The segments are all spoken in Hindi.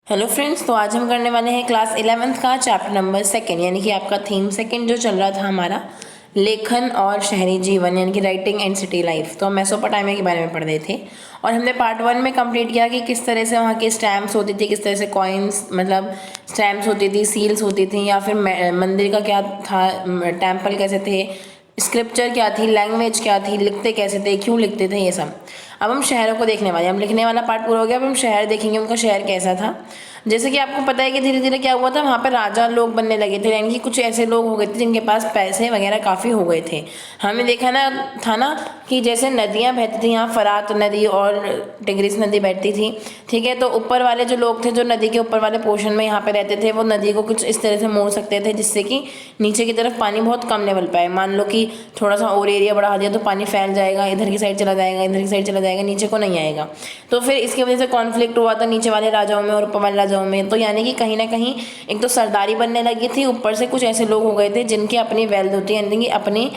हेलो फ्रेंड्स, तो आज हम करने वाले हैं क्लास 11th का चैप्टर नंबर 2 यानी कि आपका थीम सेकंड जो चल रहा था हमारा लेखन और शहरी जीवन यानी कि राइटिंग एंड सिटी लाइफ। तो हम मेसोपोटामिया के बारे में पढ़ रहे थे और हमने पार्ट 1 में कंप्लीट किया कि किस तरह से वहाँ की स्टैम्प्स होती थी, किस तरह से कॉइन्स मतलब स्टैम्प्स होती थी, सील्स होती थी, या फिर मंदिर का क्या था, टेम्पल कैसे थे, स्क्रिप्चर क्या थी, लैंग्वेज क्या थी, लिखते कैसे थे, क्यों लिखते थे, ये सब। अब हम शहरों को देखने वाले हैं। हम लिखने वाला पार्ट पूरा हो गया। अब हम शहर देखेंगे, उनका शहर कैसा था। जैसे कि आपको पता है कि धीरे धीरे क्या हुआ था, वहाँ पर राजा लोग बनने लगे थे, यानी कि कुछ ऐसे लोग हो गए थे जिनके पास पैसे वगैरह काफ़ी हो गए थे। हमें देखा ना था ना कि जैसे नदियाँ बहती थी, यहाँ फरात नदी और टिग्रिस नदी बहती थी, ठीक है। तो ऊपर वाले जो लोग थे, जो नदी के ऊपर वाले पोर्शन में यहाँ पे रहते थे, वो नदी को कुछ इस तरह से मोड़ सकते थे जिससे कि नीचे की तरफ पानी बहुत कम लेवल पे आए। मान लो कि थोड़ा सा और एरिया बढ़ा दिया तो पानी फैल जाएगा, इधर की साइड चला जाएगा, इधर की साइड चला जाएगा, नीचे को नहीं आएगा। तो फिर इसकी वजह से कॉन्फ्लिक्ट हुआ था नीचे वाले राजाओं में और ऊपर वाले राजाओं में। तो यानी कि कहीं ना कहीं एक तो सरदारी बनने लगी थी, ऊपर से कुछ ऐसे लोग हो गए थे जिनकी अपनी वेल्थ होती है, यानी कि अपनी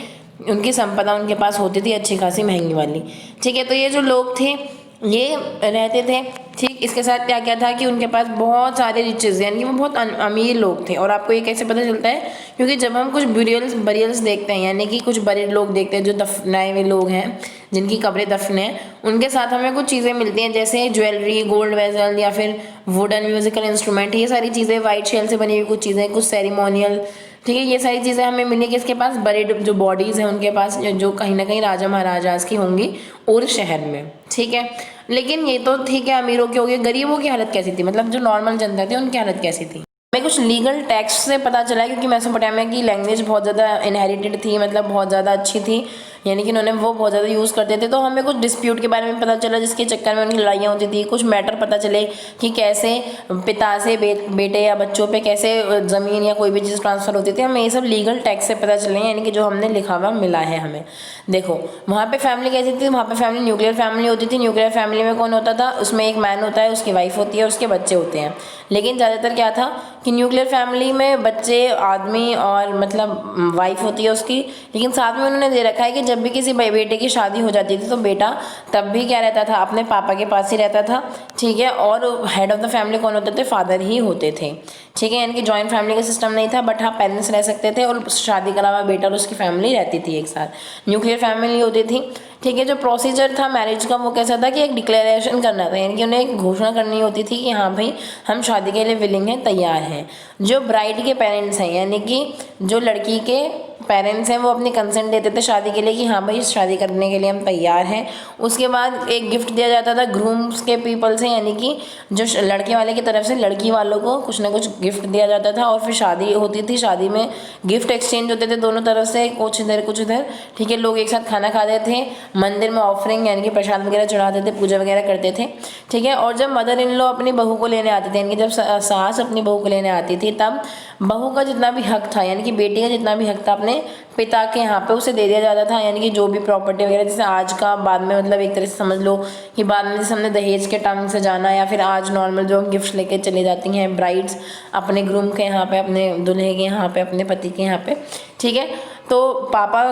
उनकी संपदा उनके पास होती थी अच्छी खासी महंगी वाली, ठीक है। तो ये जो लोग थे ये रहते थे, ठीक। इसके साथ क्या क्या था कि उनके पास बहुत सारे रिचेज, यानी कि वो बहुत अमीर लोग थे। और आपको ये कैसे पता चलता है? क्योंकि जब हम कुछ बरियल्स देखते हैं, यानी कि कुछ बड़े लोग देखते हैं जो दफनाए हुए लोग हैं, जिनकी कब्रें दफन है, उनके साथ हमें कुछ चीज़ें मिलती हैं जैसे ज्वेलरी, गोल्ड वेजल या फिर वुडन म्यूजिकल इंस्ट्रूमेंट। ये सारी चीज़ें वाइट शेल से बनी हुई कुछ चीज़ें, कुछ सेरिमोनियल, ठीक है। ये सारी चीज़ें हमें मिली किसके पास? बड़े जो बॉडीज़ हैं उनके पास, जो कहीं ना कहीं राजा महाराजाज की होंगी और शहर में, ठीक है। लेकिन ये तो ठीक है, अमीरों की हो गई। गरीबों की हालत कैसी थी, मतलब जो नॉर्मल जनता थी उनकी हालत कैसी थी? हमें कुछ लीगल टेक्स्ट से पता चला, क्योंकि मेसोपोटामिया की लैंग्वेज बहुत ज़्यादा इनहेरिटेड थी, मतलब बहुत ज़्यादा अच्छी थी, यानी कि उन्होंने वो बहुत ज़्यादा यूज़ करते थे। तो हमें कुछ डिस्प्यूट के बारे में पता चला जिसके चक्कर में उनकी लड़ाइयाँ होती थी। कुछ मैटर पता चले कि कैसे पिता से बेटे या बच्चों पे कैसे ज़मीन या कोई भी चीज़ ट्रांसफ़र होती थी। हमें ये सब लीगल टेक्स्ट से पता चले, यानी कि जो हमने लिखा हुआ मिला है हमें। देखो वहाँ पे फैमिली कैसी थी, वहाँ पे फैमिली न्यूक्लियर फैमिली होती थी। न्यूक्लियर फैमिली में कौन होता था? उसमें एक मैन होता है, उसकी वाइफ होती है, उसके बच्चे होते हैं। लेकिन ज़्यादातर क्या था कि न्यूक्लियर फैमिली में बच्चे, आदमी और मतलब वाइफ होती है उसकी, लेकिन साथ में उन्होंने दे रखा है कि जब भी किसी बेटे की शादी हो जाती थी तो बेटा तब भी क्या रहता था? अपने पापा के पास ही रहता था, ठीक है। और हेड ऑफ द फैमिली कौन होते थे? फादर ही होते थे, ठीक है। यानी कि जॉइंट फैमिली का सिस्टम नहीं था, बट हाँ पेरेंट्स रह सकते थे और शादी के अलावा बेटा और उसकी फैमिली रहती थी एक साथ। न्यूक्लियर फैमिली होती थी, ठीक है। जो प्रोसीजर था मैरिज का वो कैसा था कि एक डिक्लेरेशन करना था, यानी कि उन्हें एक घोषणा करनी होती थी कि हाँ भाई हम शादी के लिए विलिंग हैं, तैयार हैं। जो ब्राइड के पेरेंट्स हैं, यानी कि जो लड़की के पेरेंट्स हैं, वो अपनी कंसेंट देते थे शादी के लिए कि हाँ भाई शादी करने के लिए हम तैयार हैं। उसके बाद एक गिफ्ट दिया जाता था ग्रूम्स के पीपल से, यानी कि जो लड़के वाले की तरफ से लड़की वालों को कुछ ना कुछ गिफ्ट दिया जाता था। और फिर शादी होती थी, शादी में गिफ्ट एक्सचेंज होते थे दोनों तरफ से, कुछ इधर कुछ उधर, ठीक है। लोग एक साथ खाना खाते थे, मंदिर में ऑफरिंग यानी कि प्रसाद वगैरह चढ़ाते थे, पूजा वगैरह करते थे, ठीक है। और जब मदर इन लॉ अपनी बहू को लेने आते थे, यानी कि जब सास अपनी बहू को लेने आती थी, तब बहू का जितना भी हक था, यानी कि बेटी का जितना भी हक था अपने पिता के यहाँ पे उसे दे दिया जाता था। यानी कि जो भी प्रॉपर्टी वगैरह, जैसे आज का बाद में मतलब एक तरह से समझ लो कि बाद में जैसे हमने दहेज के टर्म से जाना, या फिर आज नॉर्मल जो गिफ्ट लेके चली जाती हैं ब्राइड्स अपने ग्रूम के यहाँ पे, अपने दूल्हे के यहाँ पे, अपने पति के यहाँ पे, ठीक है। तो पापा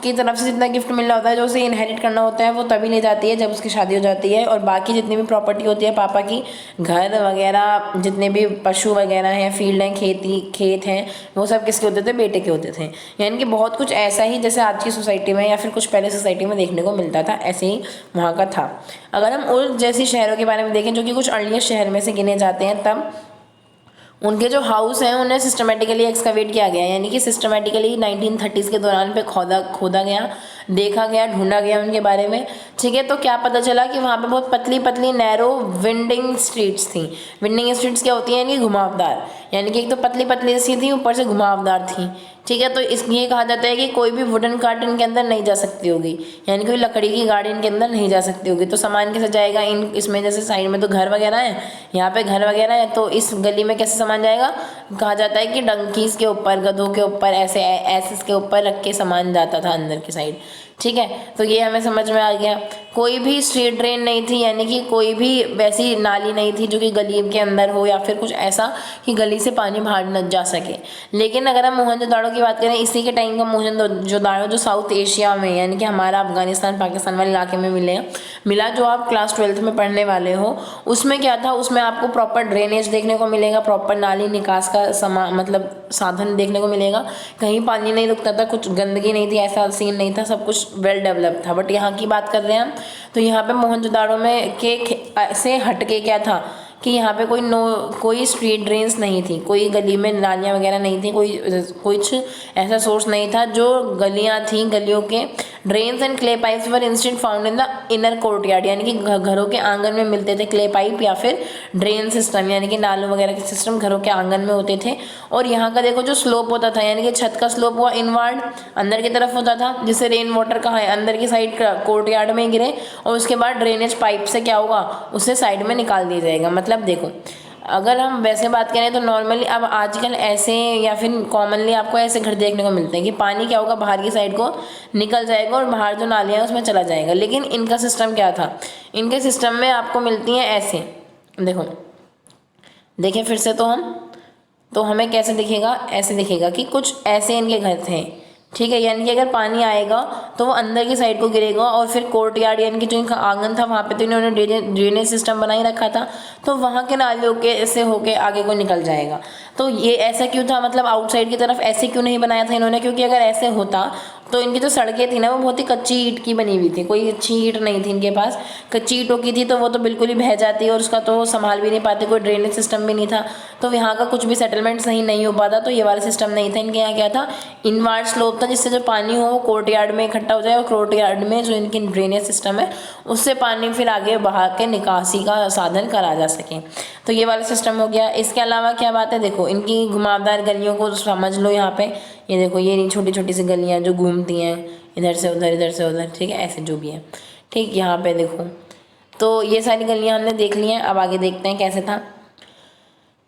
की तरफ से जितना गिफ्ट मिलना होता है, जो उसे इनहेरिट करना होता है, वो तभी ले जाती है जब उसकी शादी हो जाती है। और बाकी जितनी भी प्रॉपर्टी होती है पापा की, घर वगैरह, जितने भी पशु वगैरह हैं, फील्ड हैं, खेत हैं, वो सब किसके होते थे? बेटे के होते थे। यानी कि बहुत कुछ ऐसा ही जैसे आज की सोसाइटी में या फिर कुछ पहले सोसाइटी में देखने को मिलता था, ऐसे ही वहाँ का था। अगर हम उर्ज जैसी शहरों के बारे में देखें, जो कि कुछ अर्लियर शहर में से गिने जाते हैं, तब उनके जो हाउस हैं उन्हें सिस्टमेटिकली एक्सकवेट किया गया, यानी कि सिस्टमेटिकली 1930s के दौरान पे खोदा गया, देखा गया, ढूंढा गया उनके बारे में, ठीक है। तो क्या पता चला कि वहाँ पे बहुत पतली पतली नैरो विंडिंग स्ट्रीट्स थी। विंडिंग स्ट्रीट्स क्या होती हैं? यानी कि घुमावदार, यानी कि एक तो पतली पतली सी थी, ऊपर से घुमावदार थी, ठीक है। तो ये कहा जाता है कि कोई भी वुडन कार्ट इनके अंदर नहीं जा सकती होगी, यानी कोई लकड़ी की गाड़ी इनके अंदर नहीं जा सकती होगी। तो सामान कैसे जाएगा इसमें? जैसे साइड में तो घर वगैरह है, यहाँ पे घर वगैरह है, तो इस गली में कैसे सामान जाएगा? कहा जाता है कि डंकीज के ऊपर, गधों के ऊपर, ऐसे के ऊपर रख के सामान जाता था अंदर की साइड, ठीक है, तो ये हमें समझ में आ गया। कोई भी स्ट्रीट ड्रेन नहीं थी, यानी कि कोई भी वैसी नाली नहीं थी जो कि गली के अंदर हो या फिर कुछ ऐसा कि गली से पानी बाहर न जा सके। लेकिन अगर हम मोहनजोदाड़ो की बात करें, इसी के टाइम का मोहनजोदाड़ो जो साउथ एशिया में यानी कि हमारा अफगानिस्तान पाकिस्तान वाले इलाके में मिला, जो आप क्लास 12th में पढ़ने वाले हो, उसमें क्या था, उसमें आपको प्रॉपर ड्रेनेज देखने को मिलेगा, प्रॉपर नाली निकास का मतलब साधन देखने को मिलेगा। कहीं पानी नहीं रुकता था, कुछ गंदगी नहीं थी, ऐसा सीन नहीं था, सब कुछ वेल डेवलप था। बट यहाँ की बात कर रहे हैं हम, तो यहाँ पे मोहनजोदाड़ो में से हटके क्या था कि यहाँ पे कोई स्ट्रीट ड्रेन्स नहीं थी, कोई गली में नालियाँ वगैरह नहीं थी, कुछ ऐसा सोर्स नहीं था। जो गलियाँ थी, गलियों के drains and clay pipes were instant found in the inner courtyard, यानी कि घरों के आंगन में मिलते थे क्ले पाइप या फिर ड्रेन सिस्टम, यानी कि नालों वगैरह के सिस्टम घरों के आंगन में होते थे। और यहाँ का देखो जो स्लोप होता था, यानी कि छत का स्लोप हुआ इनवर्ड, अंदर की तरफ होता था, जिससे रेन वाटर कहाँ है, अंदर की साइड कोर्टयार्ड में गिरे, और उसके बाद ड्रेनेज पाइप से क्या होगा, उससे साइड में निकाल दिया जाएगा। मतलब देखो, अगर हम वैसे बात करें तो नॉर्मली अब आजकल ऐसे या फिर कॉमनली आपको ऐसे घर देखने को मिलते हैं कि पानी क्या होगा, बाहर की साइड को निकल जाएगा और बाहर जो नालियाँ हैं उसमें चला जाएगा। लेकिन इनका सिस्टम क्या था, इनके सिस्टम में आपको मिलती हैं ऐसे, देखो देखें फिर से, तो हमें कैसे दिखेगा, ऐसे दिखेगा कि कुछ ऐसे इनके घर थे, ठीक है। यानी कि अगर पानी आएगा तो वो अंदर की साइड को गिरेगा, और फिर कोर्टयार्ड यानी कि जो इनका आंगन था वहाँ पे तो इन्होंने ड्रेनेज सिस्टम बना ही रखा था, तो वहाँ के नालियों के से होके आगे को निकल जाएगा। तो ये ऐसा क्यों था, मतलब आउटसाइड की तरफ ऐसे क्यों नहीं बनाया था इन्होंने, क्योंकि अगर ऐसे होता तो इनकी जो सड़कें थी ना वो बहुत ही कच्ची ईंट की बनी हुई थी, कोई अच्छी ईंट नहीं थी इनके पास, कच्ची ईंटों की थी, तो वो तो बिल्कुल ही बह जाती और उसका तो संभाल भी नहीं पाते, कोई ड्रेनेज सिस्टम भी नहीं था, तो यहाँ का कुछ भी सेटलमेंट सही नहीं हो पाता। तो ये वाला सिस्टम नहीं था इनके यहाँ, क्या था, इनवार्ड स्लोप था, जिससे जो पानी हो वो कोर्टयार्ड में इकट्ठा हो जाए, और कोर्टयार्ड में जो इनकी ड्रेनेज सिस्टम है उससे पानी फिर आगे बहा के निकासी का साधन करा जा सके। तो ये वाला सिस्टम हो गया। इसके अलावा क्या बात है, देखो इनकी घुमावदार गलियों को समझ लो। यहाँ पे ये देखो, ये छोटी छोटी सी गलियाँ जो घूमती हैं इधर से उधर, इधर से उधर, ठीक है, ऐसे जो भी है, ठीक। यहाँ पे देखो, तो ये सारी गलियाँ हमने देख ली हैं। अब आगे देखते हैं कैसे था।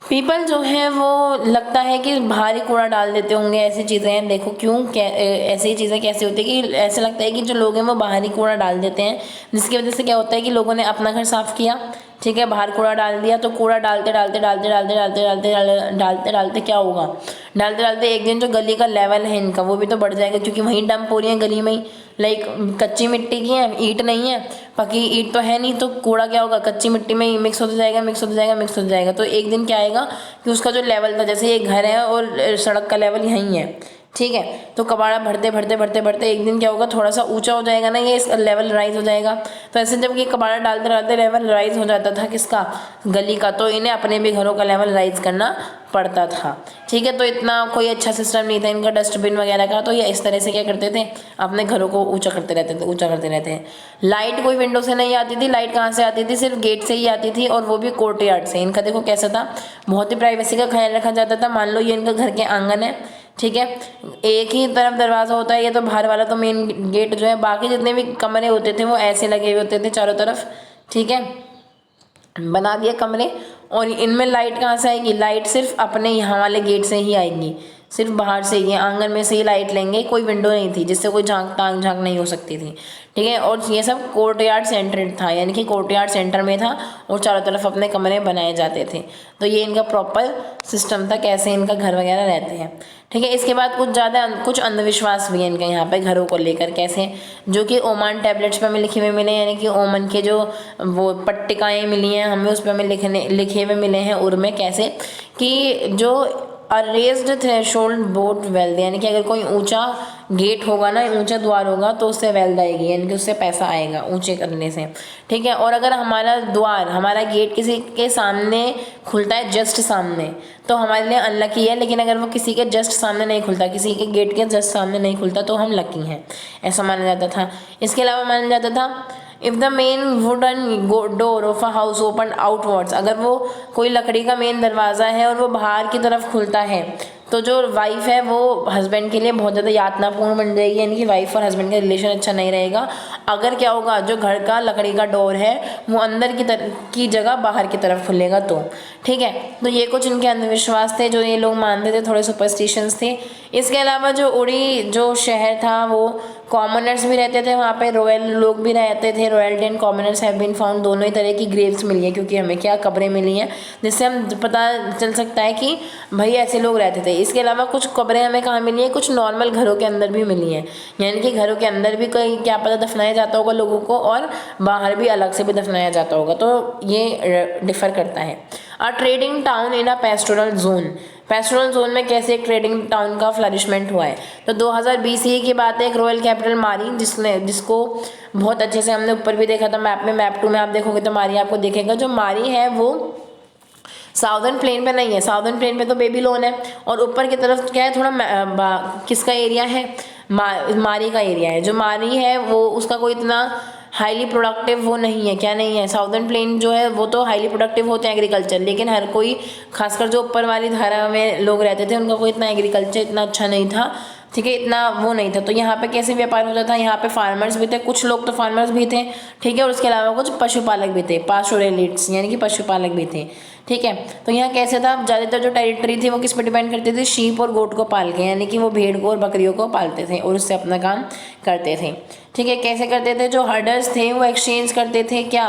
पीपल जो है वो लगता है कि बाहर ही कूड़ा डाल देते होंगे, ऐसी चीज़ें हैं। देखो क्यों, ऐसी चीज़ें कैसे होती है कि ऐसा लगता है कि जो लोग हैं वो बाहर ही कूड़ा डाल देते हैं, जिसकी वजह से क्या होता है कि लोगों ने अपना घर साफ़ किया, ठीक है, बाहर कूड़ा डाल दिया, तो कूड़ा डालते डालते डालते डालते डालते डालते डालते डालते क्या होगा, डालते डालते एक दिन जो गली का लेवल है इनका वो भी तो बढ़ जाएगा, क्योंकि वहीं डंप हो रही है गली में ही। लाइक कच्ची मिट्टी की है, ईंट नहीं है, पक्की ईंट तो है नहीं, तो कूड़ा क्या होगा, कच्ची मिट्टी में ही मिक्स होता जाएगा, मिक्स होता जाएगा, मिक्स होता जाएगा। तो एक दिन क्या आएगा कि उसका जो लेवल था, जैसे ये घर है और सड़क का लेवल यहीं है, ठीक है, तो कबाड़ा भरते भरते भरते भरते एक दिन क्या होगा, थोड़ा सा ऊंचा हो जाएगा ना, ये इसका लेवल राइज हो जाएगा। तो ऐसे जब ये कबाड़ा डालते डालते लेवल राइज हो जाता था किसका, गली का, तो इन्हें अपने भी घरों का लेवल राइज करना पड़ता था, ठीक है। तो इतना कोई अच्छा सिस्टम नहीं था इनका डस्टबिन वगैरह का, तो ये इस तरह से क्या करते थे, अपने घरों को ऊंचा करते रहते थे, ऊंचा करते रहते हैं। लाइट कोई विंडो से नहीं आती थी, लाइट कहाँ से आती थी, सिर्फ गेट से ही आती थी, और वो भी कोर्टयार्ड से। इनका देखो कैसा था, बहुत ही प्राइवेसी का ख्याल रखा जाता था। मान लो ये इनका घर के आंगन है, ठीक है, एक ही तरफ दरवाज़ा होता है, ये तो बाहर वाला तो मेन गेट जो है, बाकी जितने भी कमरे होते थे वो ऐसे लगे हुए होते थे चारों तरफ, ठीक है, बना दिए कमरे। और इनमें लाइट कहाँ से आएगी, लाइट सिर्फ अपने यहाँ वाले गेट से ही आएगी, सिर्फ बाहर से ही, आंगन में से ही लाइट लेंगे, कोई विंडो नहीं थी जिससे कोई टांग झांक नहीं हो सकती थी, ठीक है। और ये सब कोर्टयार्ड सेंटर था, यानी कि कोर्टयार्ड सेंटर में था और चारों तरफ अपने कमरे बनाए जाते थे। तो ये इनका प्रॉपर सिस्टम था, कैसे इनका घर वगैरह रहते हैं, ठीक है। इसके बाद कुछ अंधविश्वास भी हैं इनके यहाँ पे घरों को लेकर, कैसे, जो कि ओमान टैबलेट्स पे हमें लिखे हुए मिले, यानी कि ओमान के जो वो पट्टिकाएँ मिली हैं हमें, उस पर हमें लिखे हुए मिले हैं उर्मे, कैसे कि जो रेज्ड थ्रेशोल्ड बोट वेल्थ, यानी कि अगर कोई ऊंचा गेट होगा ना, ऊंचा द्वार होगा, तो उससे वेल्थ आएगी, यानी कि उससे पैसा आएगा ऊंचे करने से, ठीक है। और अगर हमारा गेट किसी के सामने खुलता है, जस्ट सामने, तो हमारे लिए अनलकी है। लेकिन अगर वो किसी के जस्ट सामने नहीं खुलता, किसी के गेट के जस्ट सामने नहीं खुलता, तो हम लकी हैं, ऐसा माना जाता था। इसके अलावा माना जाता था, if the main wooden door of a house open outwards, अगर वो कोई लकड़ी का मेन दरवाज़ा है और वो बाहर की तरफ खुलता है, तो जो वाइफ है वो हस्बैंड के लिए बहुत ज़्यादा यातनापूर्ण बन जाएगी, यानी कि वाइफ और हस्बैंड का रिलेशन अच्छा नहीं रहेगा। अगर क्या होगा, जो घर का लकड़ी का डोर है वो अंदर की जगह बाहर की तरफ खुलेगा, तो ठीक है। तो ये कुछ इनके अंधविश्वास थे जो ये लोग मानते थे, थोड़े सुपरस्टिशंस थे। इसके अलावा जो उड़ी जो शहर था वो कॉमनर्स भी रहते थे वहाँ पे, रॉयल लोग भी रहते थे, royalty and commoners have been found, दोनों ही तरह की ग्रेव्स मिली है, क्योंकि हमें क्या कब्रें मिली हैं जिससे हम पता चल सकता है कि भाई ऐसे लोग रहते थे। इसके अलावा कुछ कब्रें हमें कहाँ मिली हैं, कुछ नॉर्मल घरों के अंदर भी मिली हैं, यानी कि घरों के अंदर भी कहीं क्या पता दफनाया जाता होगा लोगों को, और बाहर भी अलग से भी दफनाया जाता होगा, तो ये डिफ़र करता है। अ trading town in a pastoral zone, pastoral zone में कैसे एक ट्रेडिंग टाउन का फ्लरिशमेंट हुआ है। तो 2020 ही की बात है, एक रॉयल कैपिटल मारी जिसको बहुत अच्छे से हमने ऊपर भी देखा था मैप में, मैप 2 में आप देखोगे तो मारी आपको दिखेगा। जो मारी है वो साउदर्न प्लेन पे नहीं है, साउदर्न प्लेन पे तो बेबीलोन है, और ऊपर की तरफ क्या है थोड़ा किसका एरिया है, मारी का एरिया है। जो मारी है वो उसका कोई इतना हाईली प्रोडक्टिव वो नहीं है, क्या नहीं है, साउदर्न प्लेन जो है वो तो हाईली प्रोडक्टिव होते हैं एग्रीकल्चर, लेकिन हर कोई खासकर जो ऊपर वाली धारा में लोग रहते थे उनका कोई इतना एग्रीकल्चर इतना अच्छा नहीं था, ठीक है, इतना वो नहीं था। तो यहाँ पे कैसे व्यापार होता था, यहाँ पे फार्मर्स भी थे, कुछ लोग तो फार्मर्स भी थे, ठीक है, और उसके अलावा कुछ पशुपालक भी थे, पास्टोरलिस्ट्स यानी कि पशुपालक भी थे, ठीक है। तो यहाँ कैसे था, ज़्यादातर जो टेरिटरी थी वो किस पे डिपेंड करते थे, शीप और गोट को पाल के, यानी कि वो भेड़ को और बकरियों को पालते थे और उससे अपना काम करते थे, ठीक है। कैसे करते थे, जो हर्डर्स थे वो एक्सचेंज करते थे क्या,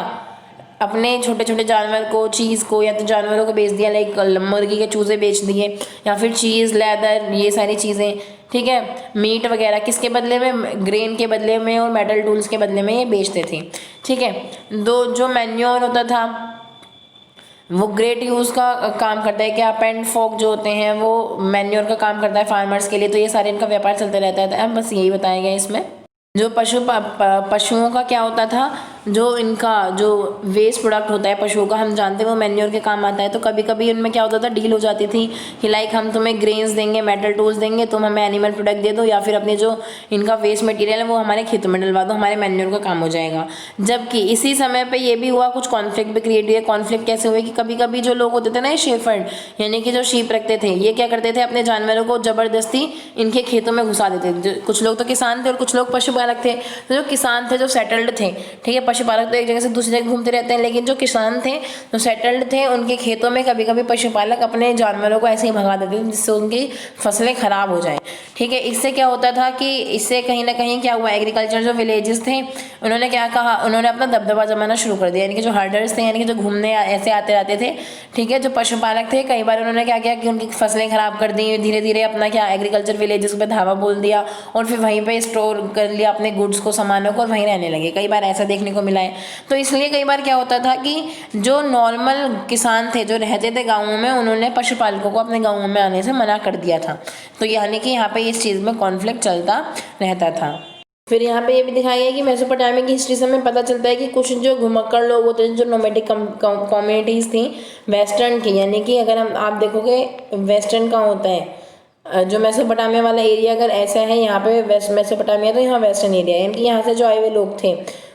अपने छोटे छोटे जानवर को, चीज़ को, या तो जानवरों को बेच दिया, लाइक मुर्गी के चूज़े बेच दिए, या फिर चीज़, लेदर, ये सारी चीज़ें, ठीक है, मीट वगैरह किसके बदले में, ग्रेन के बदले में और मेटल टूल्स के बदले में ये बेचते थे, ठीक है। दो जो मैन्योर होता था वो ग्रेट यूज़ का काम करता है, क्या पेंट फॉक जो होते हैं वो मैन्योर का काम करता है फार्मर्स के लिए, तो ये सारे इनका व्यापार चलता रहता है। अब बस यही बताया गया इसमें। जो पशुओं का क्या होता था, जो इनका जो वेस्ट प्रोडक्ट होता है पशुओं का, हम जानते हैं वो मैन्योर के काम आता है, तो कभी कभी उनमें क्या होता था, डील हो जाती थी कि लाइक हम तुम्हें ग्रेन्स देंगे, मेटल टूल्स देंगे, तुम हमें एनिमल प्रोडक्ट दे दो, या फिर अपने जो इनका वेस्ट मटेरियल है वो हमारे खेतों में डलवा दो, हमारे मैन्योर का काम हो जाएगा। जबकि इसी समय पर ये भी हुआ, कुछ कॉन्फ्लिक्ट भी क्रिएट हुए। कॉन्फ्लिक्ट कैसे हुए कि कभी कभी जो लोग होते थे ना, शेफर्ड यानी कि जो शीप रखते थे, ये क्या करते थे, अपने जानवरों को ज़बरदस्ती इनके खेतों में घुसा देते थे। कुछ लोग तो किसान थे और कुछ लोग पशुपालक थे। तो जो किसान थे, जो सेटल्ड थे, ठीक है, पशुपालक तो एक जगह से दूसरी जगह घूमते रहते हैं, लेकिन जो किसान थे, जो सेटल्ड थे, उनके खेतों में कभी कभी पशुपालक अपने जानवरों को ऐसे ही भगा देते थे जिससे उनकी फसलें खराब हो जाएं, ठीक है। इससे क्या होता था कि इससे कहीं ना कहीं क्या हुआ, एग्रीकल्चर जो विलेजेस थे उन्होंने क्या कहा, उन्होंने अपना दबदबा जमाना शुरू कर दिया, यानी कि जो हर्डर्स थे, यानी कि जो घूमने ऐसे आते रहते थे, ठीक है, जो पशुपालक थे, कई बार उन्होंने क्या किया कि उनकी फसलें खराब कर दी, धीरे धीरे अपना क्या एग्रीकल्चर विलेजेस पे धावा बोल दिया और फिर वहीं पे स्टोर कर लिया अपने गुड्स को, सामानों को, और वहीं रहने लगे। कई बार ऐसा देखने को मिला है। तो इसलिए कई बार क्या होता था कि जो नॉर्मल किसान थे जो रहते थे गाँवों में, उन्होंने पशुपालकों को अपने गाँवों में आने से मना कर दिया था। तो यानी कि यहाँ पे इस चीज़ में कॉन्फ्लिक्ट चलता रहता था। फिर यहाँ पे ये भी दिखाया गया कि मेसोपोटामिया की हिस्ट्री से हमें पता चलता है कि कुछ जो घुमक्कड़ लोग होते हैं, जो नोमैडिक कम्युनिटीज़ थी वेस्टर्न की, यानी कि अगर हम आप देखोगे वेस्टर्न का होता है, जो मेसोपोटामिया वाला एरिया अगर ऐसा है यहाँ पे वेस्ट मेसोपोटामिया, तो यहाँ वेस्टर्न एरिया है, यानी कि यहाँ से जो आए हुए लोग थे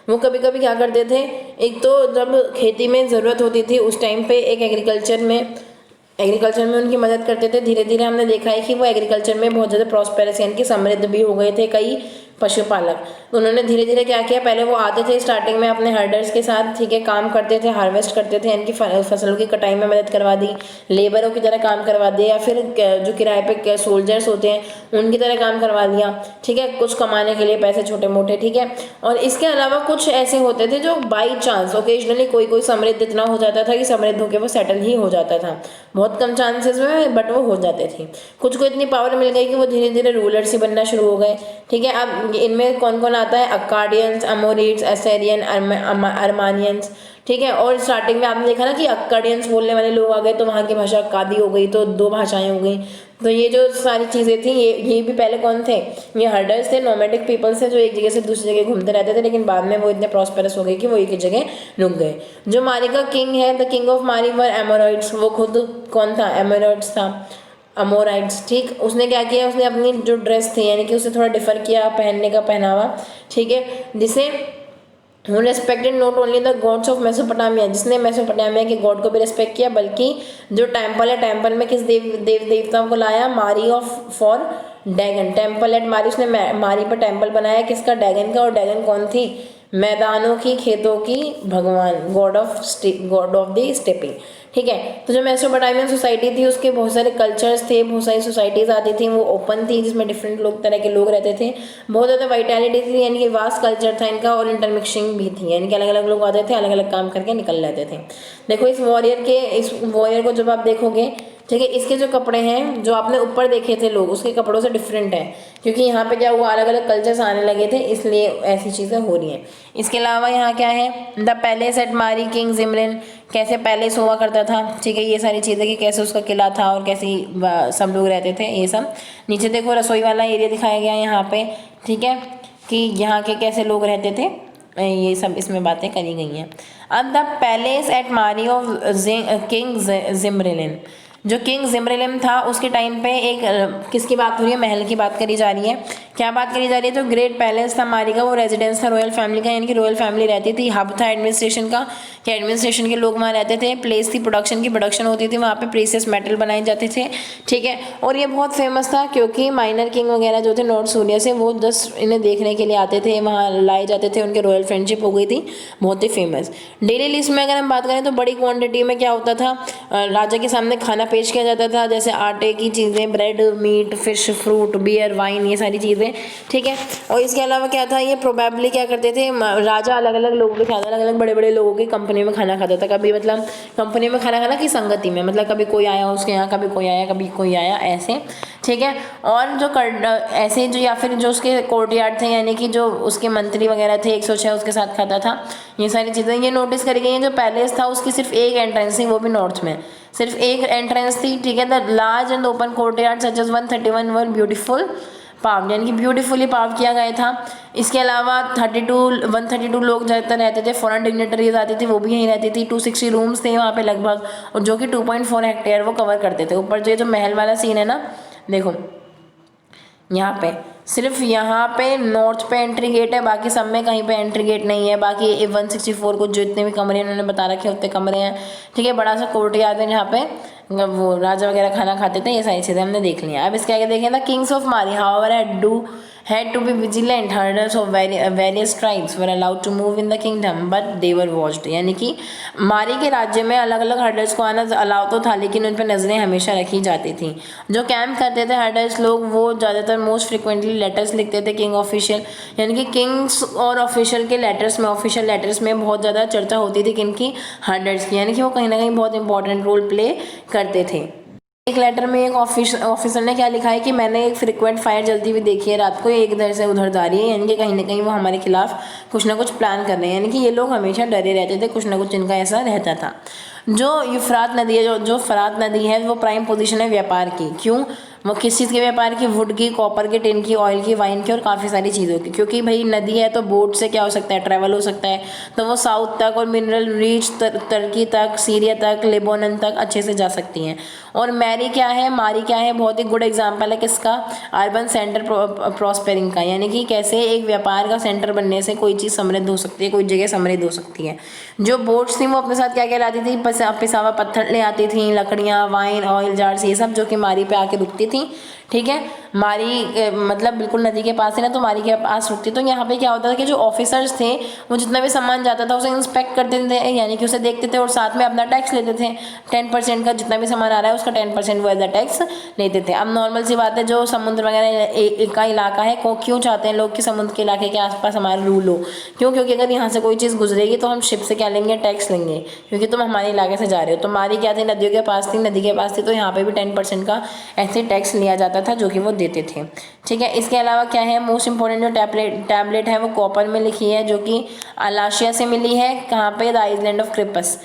वो कभी कभी क्या करते थे, एक तो जब खेती में ज़रूरत होती थी उस टाइम पे एक एग्रीकल्चर में उनकी मदद करते थे। धीरे धीरे हमने देखा है कि वो एग्रीकल्चर में बहुत ज़्यादा प्रॉस्पेरस यानी कि समृद्ध भी हो गए थे कई पशुपालक। तो उन्होंने धीरे धीरे क्या किया, पहले वो आते थे स्टार्टिंग में अपने हर्डर्स के साथ, ठीक है, काम करते थे, हार्वेस्ट करते थे, यानी कि फसलों की कटाई में मदद करवा दी, लेबरों की तरह काम करवा दिया, या फिर जो किराए पे सोल्जर्स होते हैं उनकी तरह काम करवा दिया, ठीक है, कुछ कमाने के लिए पैसे छोटे मोटे, ठीक है। और इसके अलावा कुछ ऐसे होते थे जो बाई चांस ओकेजनली कोई समृद्ध इतना हो जाता था कि समृद्ध होकर वो सेटल ही हो जाता था, बहुत कम चांसेस में, बट वो हो जाते थे। कुछ को इतनी पावर मिल गई कि वो धीरे धीरे रूलर्स ही बनना शुरू हो गए, ठीक है। अब इनमें कौन कौन आता है, अक्काडियंस, अमोरिट्स, असेरियन, अरमानियंस, ठीक है। और स्टार्टिंग में आपने देखा ना कि अक्काडियंस बोलने वाले लोग आ गए तो वहाँ की भाषा अक्कादी हो गई, तो 2 भाषाएं हो गई। तो ये जो सारी चीज़ें थी ये भी पहले कौन थे, ये हर्डर्स थे, नोमैडिक पीपल्स थे जो एक जगह से दूसरी जगह घूमते रहते थे, लेकिन बाद में वो इतने प्रॉस्पेरस हो गए कि वो एक ही जगह रुक गए। जो मारी का किंग है, द किंग ऑफ मारी वर एमोराइट्स, वो खुद कौन था, एमोराइट्स था, अमोराइट्स, ठीक। उसने क्या किया, उसने अपनी जो ड्रेस थी यानी कि उसे थोड़ा डिफर किया पहनने का पहनावा, ठीक है, जिसे who respected not only the gods of Mesopotamia, जिसने मेसोपोटामिया के गॉड को भी रिस्पेक्ट किया, बल्कि जो टेम्पल है, टेम्पल में किस देवताओं को लाया, मारी of for dragon, temple at मारी, उसने मारी पर टेम्पल बनाया किसका, डैगन का। और डैगन कौन थी, मैदानों की, खेतों की भगवान, गॉड ऑफ द स्टेपिंग। ठीक है, तो जो मेसोपोटामियन सोसाइटी थी उसके बहुत सारे कल्चर्स थे, बहुत सारी सोसाइटीज़ आती थी, वो ओपन थी जिसमें डिफरेंट लोग, तरह के लोग रहते थे, बहुत ज़्यादा वाइटैलिटी थी, यानी कि वास्ट कल्चर था इनका, और इंटरमिक्सिंग भी थी, यानी कि अलग अलग लोग आते थे, अलग अलग काम करके निकल जाते थे। देखो इस वॉरियर को जब आप देखोगे, ठीक है, इसके जो कपड़े हैं जो आपने ऊपर देखे थे लोग, उसके कपड़ों से डिफरेंट है, क्योंकि यहाँ पे क्या हुआ, अलग अलग कल्चर्स आने लगे थे, इसलिए ऐसी चीज़ें हो रही हैं। इसके अलावा यहाँ क्या है, द पैलेस एट मारी किंग जिमरिन, कैसे पैलेस हुआ करता था, ठीक है, ये सारी चीज़ें कि कैसे उसका किला था और कैसे सब लोग रहते थे, ये सब। नीचे देखो रसोई वाला एरिया दिखाया गया है यहाँ पे, ठीक है, कि यहाँ के कैसे लोग रहते थे, ये सब इसमें बातें करी गई हैं। अब द पैलेस एट मारी ऑफ किंग जिमरिन, जो किंग जिमरिलिम था उसके टाइम पे एक किसकी बात हो रही है, महल की बात करी जा रही है। क्या बात करी जा रही है, जो ग्रेट पैलेस था मारी का, वो रेजिडेंस था रॉयल फैमिली का, यानी कि रॉयल फैमिली रहती थी, हब था एडमिनिस्ट्रेशन का, कि एडमिनिस्ट्रेशन के लोग वहाँ रहते थे, प्लेस थी प्रोडक्शन की, प्रोडक्शन होती थी वहाँ पे, प्रीसियस मेटल बनाए जाते थे, ठीक है। और ये बहुत फेमस था क्योंकि माइनर किंग वगैरह जो थे नॉर्थ सूर्या से, वो जस्ट इन्हें देखने के लिए आते थे, वहाँ लाए जाते थे, उनके रॉयल फ्रेंडशिप हो गई थी, बहुत ही फेमस। डेली लिस्ट में अगर हम बात करें तो बड़ी क्वान्टिटी में क्या होता था, राजा के सामने खाना पेश किया जाता था, जैसे आटे की चीज़ें, bread, meat, fish, fruit, beer, wine, ये सारी चीज़ें, ठीक है। और इसके अलावा क्या था, ये प्रोबेबली क्या करते थे, राजा अलग अलग लोगों के साथ, अलग अलग बड़े बड़े लोगों की कंपनी में खाना खाता था, कभी मतलब कंपनी में खाना खाना की संगति में, मतलब कभी कोई आया उसके यहाँ, कभी कोई आया ऐसे, ठीक है। और जो ऐसे जो, या फिर जो उसके कोर्टयार्ड थे, यानी कि जो उसके मंत्री वगैरह थे 106 उसके साथ खाता था, ये सारी चीज़ें ये नोटिस करी गई हैं। जो पैलेस था उसकी सिर्फ एक एंट्रेंस थी, वो भी नॉर्थ में सिर्फ एक एंट्रेंस थी, ठीक है। The large and open courtyard such as 131 were beautiful paved, यानी कि ब्यूटीफुली पाव किया गया था। इसके अलावा 132 लोग ज़्यादातर रहते थे, फॉरेन डिग्नेटरीज आती थी, वो भी यहीं रहती थी। 260 रूम्स थे वहाँ पे लगभग, और जो कि 2.4 हेक्टेयर वो कवर करते थे। ऊपर जो महल वाला सीन है ना, देखो यहाँ पे सिर्फ यहाँ पे नॉर्थ पे एंट्री गेट है, बाकी सब में कहीं पे एंट्री गेट नहीं है। बाकी 164 को जो इतने भी कमरे उन्होंने बता रखे उतने कमरे हैं, ठीक है। बड़ा सा कोर्ट यार्ड है जहाँ पे वो राजा वगैरह खाना खाते थे, ये सारी चीज़ें हमने देख ली हैं। अब इसके आगे देखें ना, किंग्स ऑफ मारी however had to be vigilant, herders of various tribes were allowed to move in the kingdom but they were watched, यानी कि मारी के राज्य में अलग अलग हर्डर्स को आना अलाउ तो था, लेकिन उन पर नज़रें हमेशा रखी जाती थी। जो कैंप करते थे हर्डर्स लोग, वो ज़्यादातर मोस्ट फ्रिक्वेंटली लेटर्स लिखते थे किंग ऑफिशियल, यानी कि किंग्स और ऑफिशियल के लेटर्स में, ऑफिशियल लेटर्स में बहुत ज़्यादा चर्चा होती थी किनकी, हर्डर्स की, यानी कि वो कहीं ना कहीं बहुत इंपॉर्टेंट रोल प्ले करते थे। एक लेटर में एक ऑफिसर ने क्या लिखा है कि मैंने एक फ्रिक्वेंट फायर जलती हुई देखी है रात को, एक इधर से उधर जा रही है, यानी कि कहीं ना कहीं वो हमारे खिलाफ कुछ ना कुछ प्लान कर रहे हैं, यानी कि ये लोग हमेशा डरे रहते थे, कुछ ना कुछ इनका ऐसा रहता था। जो यूफ्रात नदी है, जो फरात नदी है, वो प्राइम पोजीशन है व्यापार की। क्यों? वो किस चीज़ के व्यापार की? वुड की, कॉपर की, टिन की, ऑयल की, वाइन की और काफ़ी सारी चीज़ों की। क्योंकि भाई नदी है तो बोट से क्या हो सकता है, ट्रैवल हो सकता है, तो वो साउथ तक और मिनरल रिच टर्की तक, सीरिया तक, लेबनान तक अच्छे से जा सकती हैं। और मारी क्या है, बहुत ही गुड एग्जाम्पल है किसका, अर्बन सेंटर प्रॉस्पेरिंग का, यानी कि कैसे एक व्यापार का सेंटर बनने से कोई चीज़ समृद्ध हो सकती है, कोई जगह समृद्ध हो सकती है। जो बोट्स थी वो अपने साथ क्या क्या लाती थी, पिसावा पत्थर ले आती थी, लकड़ियाँ, वाइन, ऑयल जार्स, ये सब, जो कि मारी पे आके रुकती थी, ठीक है। मारी मतलब बिल्कुल नदी के पास है ना, तो मारी के पास रुकती। तो यहाँ पे क्या होता था कि जो ऑफिसर्स थे वो जितना भी सामान जाता था उसे इंस्पेक्ट करते थे, यानी कि उसे देखते थे और साथ में अपना टैक्स लेते थे। 10% का जितना भी सामान आ रहा है उसका 10% वो एज अ टैक्स लेते थे। अब नॉर्मल सी बात है, जो समुद्र वगैरह का इलाका है, को क्यों चाहते हैं लोग कि समुद्र के इलाके के आसपास हमारा रूल हो? क्यों? क्योंकि अगर यहाँ से कोई चीज़ गुजरेगी तो हम शिप से क्या लेंगे, टैक्स लेंगे, क्योंकि तुम हमारे इलाके से जा रहे हो। तो मारी क्या थी, नदियों के पास थी, नदी के पास थी, तो यहाँ पे भी 10% का ऐसे टैक्स लिया जाता था, जो कि वो देते थे, ठीक है। इसके अलावा क्या है, मोस्ट इंपॉर्टेंट जो टैबलेट है वो कॉपर में लिखी है, जो कि अलाशिया से मिली है। कहाँ पे? द आइलैंड ऑफ क्रिपस,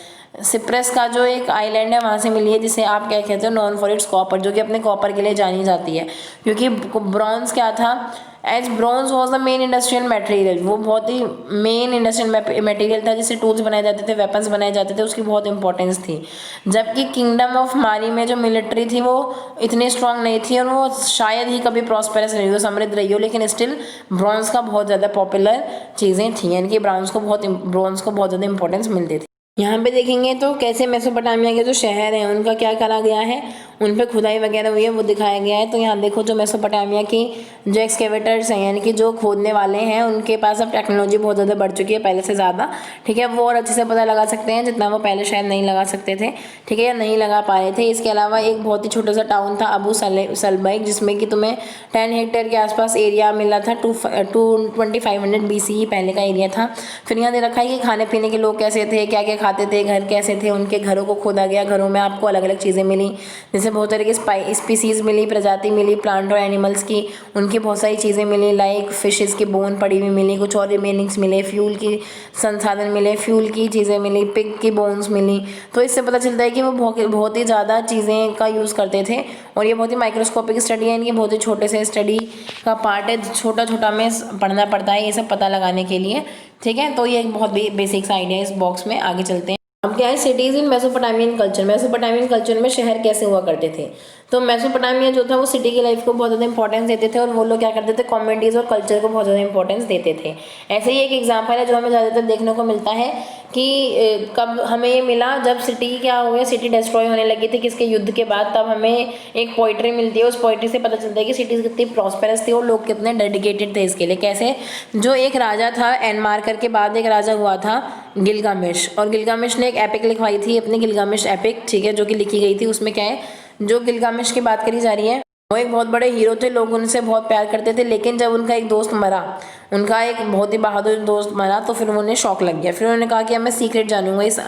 सिप्रस का जो एक आइलैंड है वहाँ से मिली है, जिसे आप क्या कहते हो, नॉन फॉर इट्स कॉपर, जो कि अपने कॉपर के लिए जानी जाती है। क्योंकि ब्रॉन्ज क्या था, as bronze was the main industrial material, वो बहुत ही मेन इंडस्ट्रियल मटेरियल था, जिससे टूल्स बनाए जाते थे, वेपन्स बनाए जाते थे, उसकी बहुत इंपॉर्टेंस थी। जबकि किंगडम ऑफ मारी में जो मिलिट्री थी वो इतनी स्ट्रांग नहीं थी, और वो शायद ही कभी प्रॉस्पेरस रही हो, समृद्ध रही हो, लेकिन स्टिल ब्रॉन्ज का बहुत ज़्यादा पॉपुलर चीज़ें थी, यानी कि ब्रॉन्ज को बहुत ज़्यादा इंपॉर्टेंस मिलती थी। यहाँ पे देखेंगे तो कैसे मेसोपोटामिया के जो शहर हैं उनका क्या करा गया है, उन पे खुदाई वगैरह हुई है वो दिखाया गया है। तो यहाँ देखो जो मेसोपोटामिया की जो एक्सकेवेटर्स हैं यानी कि जो खोदने वाले हैं उनके पास अब टेक्नोलॉजी बहुत ज़्यादा बढ़ चुकी है पहले से ज़्यादा, ठीक है। वो और अच्छे से पता लगा सकते हैं जितना वो पहले शायद नहीं लगा सकते थे, ठीक है, या नहीं लगा पा रहे थे। इसके अलावा एक बहुत ही छोटा सा टाउन था अबू सलबैक, जिसमें कि तुम्हें 10 हेक्टेयर के आसपास एरिया मिला था। 2500 BCE पहले का एरिया था। फिर यहाँ दे रखा है कि खाने पीने के लोग कैसे थे, क्या क्या खाते थे, घर कैसे थे, उनके घरों को खोदा गया। घरों में आपको अलग अलग चीज़ें मिली, जैसे बहुत तरह की स्पीसीज मिली, प्रजाति मिली प्लांट और एनिमल्स की, उनकी बहुत सारी चीज़ें मिली, लाइक फिशेज़ की बोन पड़ी हुई मिली, कुछ और रिमेनिंग्स मिले, फ्यूल की संसाधन मिले, फ्यूल की चीज़ें मिली, पिग की बोन्स मिली। तो इससे पता चलता है कि वो बहुत ही ज़्यादा चीज़ें का यूज़ करते थे। और ये बहुत ही माइक्रोस्कोपिक स्टडी है, इनकी बहुत ही छोटे से स्टडी का पार्ट है, छोटा छोटा में पढ़ना पड़ता है ये सब पता लगाने के लिए, ठीक है। तो ये एक बहुत बेसिक सा आइडिया है इस बॉक्स में। आगे चलते हैं। अब क्या है cities in Mesopotamian culture. Mesopotamian culture में शहर कैसे हुआ करते थे। तो मेसोपोटामिया जो था वो सिटी की लाइफ को बहुत ज़्यादा इंपॉर्टेंस देते थे और वो लोग क्या करते थे कम्युनिटीज़ और कल्चर को बहुत ज़्यादा इंपॉर्टेंस देते थे। ऐसे ही एक एग्जांपल है जो हमें ज़्यादातर देखने को मिलता है कि कब हमें ये मिला जब सिटी क्या हो गया, सिटी डिस्ट्रॉय होने लगी थी किसके युद्ध के बाद, तब हमें एक पोइट्री मिलती है। उस पोइट्री से पता चलता है कि सिटीज़ कितनी प्रॉस्पेरस थी और लोग कितने डेडिकेटेड थे इसके लिए। कैसे, जो एक राजा था एनमार्कर के बाद एक राजा हुआ था गिलगामेश, और गिलगामेश ने एक एपिक लिखवाई थी अपनी गिलगामेश एपिक, ठीक है, जो कि लिखी गई थी। उसमें क्या है, जो गिलगामेश की बात करी जा रही है वो एक बहुत बड़े हीरो थे, लोग उनसे बहुत प्यार करते थे। लेकिन जब उनका एक दोस्त मरा, उनका एक बहुत ही बहादुर दोस्त मरा, तो फिर उन्हें शौक लग गया। फिर उन्होंने कहा कि अब मैं सीक्रेट जानूंगा इस